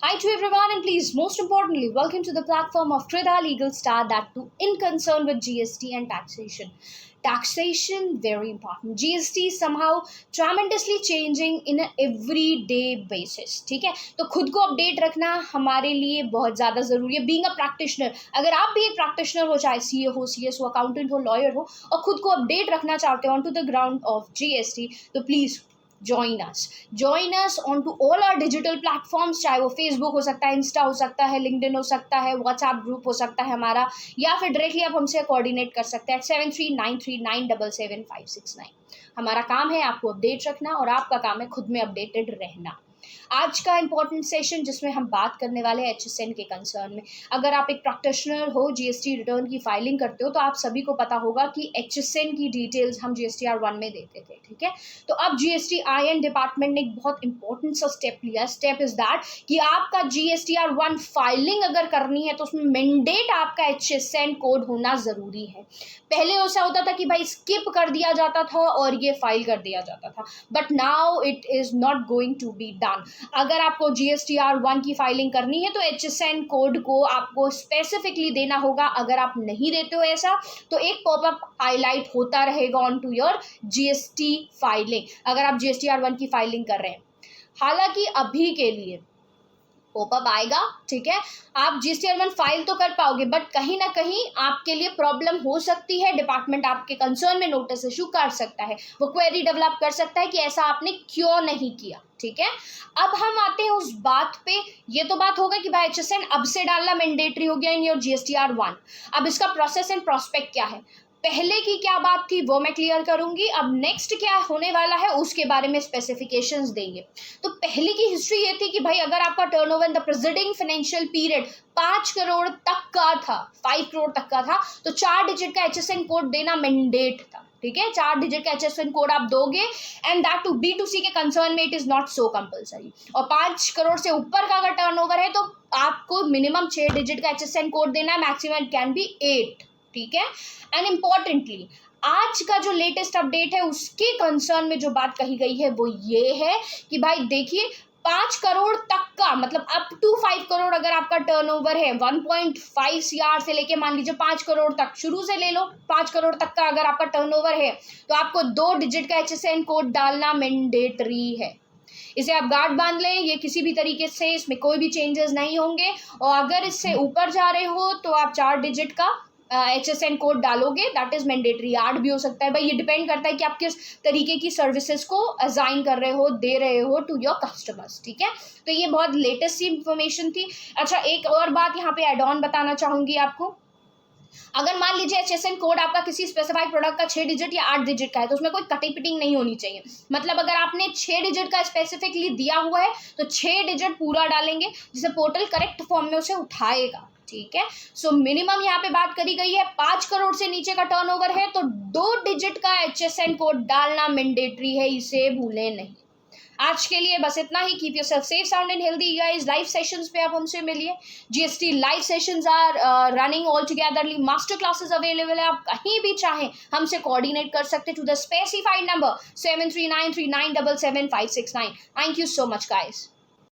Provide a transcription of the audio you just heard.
Hi to everyone, and please, most importantly, welcome to the platform of Krida Legal Star, that too in concern with GST and taxation. Taxation, very important. GST somehow tremendously changing in an everyday basis. ठीक है, तो खुद को update रखना हमारे लिए बहुत ज़्यादा ज़रूरी है. बीइंग अ प्रैक्टिशनर, अगर आप भी एक प्रैक्टिशनर हो, चाहे CA हो, CS हो, अकाउंटेंट हो, लॉयर हो, और खुद को अपडेट रखना चाहते हो on to the ground of GST, तो please join us on to all our digital platforms. चाहे वो फेसबुक हो सकता है, इंस्टा हो सकता है, लिंक्डइन हो सकता है, व्हाट्सएप ग्रुप हो सकता है हमारा, या फिर डायरेक्टली आप हमसे कोऑर्डिनेट कर सकते हैं 7393977569. हमारा काम है आपको अपडेट रखना और आपका काम है खुद में अपडेटेड रहना. आज का इंपॉर्टेंट सेशन जिसमें हम बात करने वाले हैं HSN के कंसर्न में. अगर आप एक प्रैक्टिशनर हो, GST रिटर्न की फाइलिंग करते हो, तो आप सभी को पता होगा कि HSN की डिटेल्स हम GSTR1 में देते थे. ठीक है, तो अब GSTIN डिपार्टमेंट ने एक बहुत इंपॉर्टेंट सा स्टेप लिया. स्टेप इज दैट कि आपका GSTR1 फाइलिंग अगर करनी है तो उसमें मैंडेट आपका HSN कोड होना ज़रूरी है. पहले ऐसा होता था कि भाई स्किप कर दिया जाता था और ये फाइल कर दिया जाता था, but now it is not going to be done. अगर आपको GSTR1 की फाइलिंग करनी है तो HSN कोड को आपको स्पेसिफिकली देना होगा. अगर आप नहीं देते हो ऐसा, तो एक पॉपअप हाईलाइट होता रहेगा on to your GST filing, अगर आप GSTR1 की फाइलिंग कर रहे हैं. हालांकि अभी के लिए पॉपअप आएगा, ठीक है, आप GSTR1 फाइल तो कर पाओगे, बट कहीं ना कहीं आपके लिए प्रॉब्लम हो सकती है. डिपार्टमेंट आपके कंसर्न में नोटिस इशू कर सकता है, वो क्वेरी डेवलप कर सकता है कि ऐसा आपने क्यों नहीं किया. ठीक है, अब हम आते हैं उस बात पे. ये तो बात होगा कि भाई HSN अब से डालना मैंडेटरी हो गया इन योर GSTR1. अब इसका प्रोसेस एंड प्रोस्पेक्ट क्या है, पहले की क्या बात थी वो मैं क्लियर करूंगी. अब नेक्स्ट क्या होने वाला है उसके बारे में स्पेसिफिकेशंस देंगे. तो पहले की हिस्ट्री ये थी कि भाई अगर आपका turnover in the presiding financial period 5 crore तक का था, 5 करोड़ तक का था, तो 4 डिजिट का HSN कोड देना मैंडेट था. ठीक है, 4 डिजिट का HSN कोड आप दोगे, एंड दैट टू B2C के कंसर्न में it is not so compulsory. और 5 करोड़ से ऊपर का अगर टर्नओवर है तो आपको मिनिमम 6 डिजिट का HSN कोड देना है, मैक्सिमम कैन बी 8. ठीक है, एंड इम्पॉर्टेंटली आज का जो लेटेस्ट अपडेट है उसके कंसर्न में जो बात कही गई है वो ये है कि भाई देखिए, 5 करोड़ तक का मतलब अप टू 5 करोड़ अगर आपका टर्नओवर है, 1.5 CR से लेके मान लीजिए 5 करोड़ तक, शुरू से ले लो, 5 करोड़ तक का अगर आपका टर्नओवर है तो आपको 2 डिजिट का HSN कोड डालना मैंडेटरी है. इसे आप गार्ड बांध लें, ये किसी भी तरीके से इसमें कोई भी चेंजेस नहीं होंगे. और अगर इससे ऊपर जा रहे हो तो आप 4 डिजिट का HSN कोड डालोगे, दैट इज मैंडेटरी. 8 भी हो सकता है भाई, ये डिपेंड करता है कि आप किस तरीके की सर्विसेज को असाइन कर रहे हो, दे रहे हो टू योर कस्टमर्स. ठीक है, तो ये बहुत लेटेस्ट सी इंफॉर्मेशन थी. अच्छा, एक और बात यहाँ पे एड ऑन बताना चाहूंगी आपको. अगर मान लीजिए HSN कोड आपका किसी स्पेसिफाइड प्रोडक्ट का 6 डिजिट या 8 डिजिट का है, तो उसमें कोई कटिंग पिटिंग नहीं होनी चाहिए. मतलब अगर आपने 6 डिजिट का स्पेसिफिकली दिया हुआ है तो 6 डिजिट पूरा डालेंगे, जिसे पोर्टल करेक्ट फॉर्म में उसे उठाएगा. ठीक है, सो मिनिमम यहाँ पे बात करी गई है, 5 करोड़ से नीचे का टर्नओवर है तो 2 डिजिट का HSN कोड डालना मैंडेटरी है, इसे भूलें नहीं. आज के लिए बस इतना ही. Keep yourself safe, sound and healthy guys. Live sessions पे आप हमसे मिलिए. GST live sessions are running all togetherly. Master classes available है, आप कहीं भी चाहें हमसे कोऑर्डिनेट कर सकते to the specified number 7393977569. Thank you so much guys.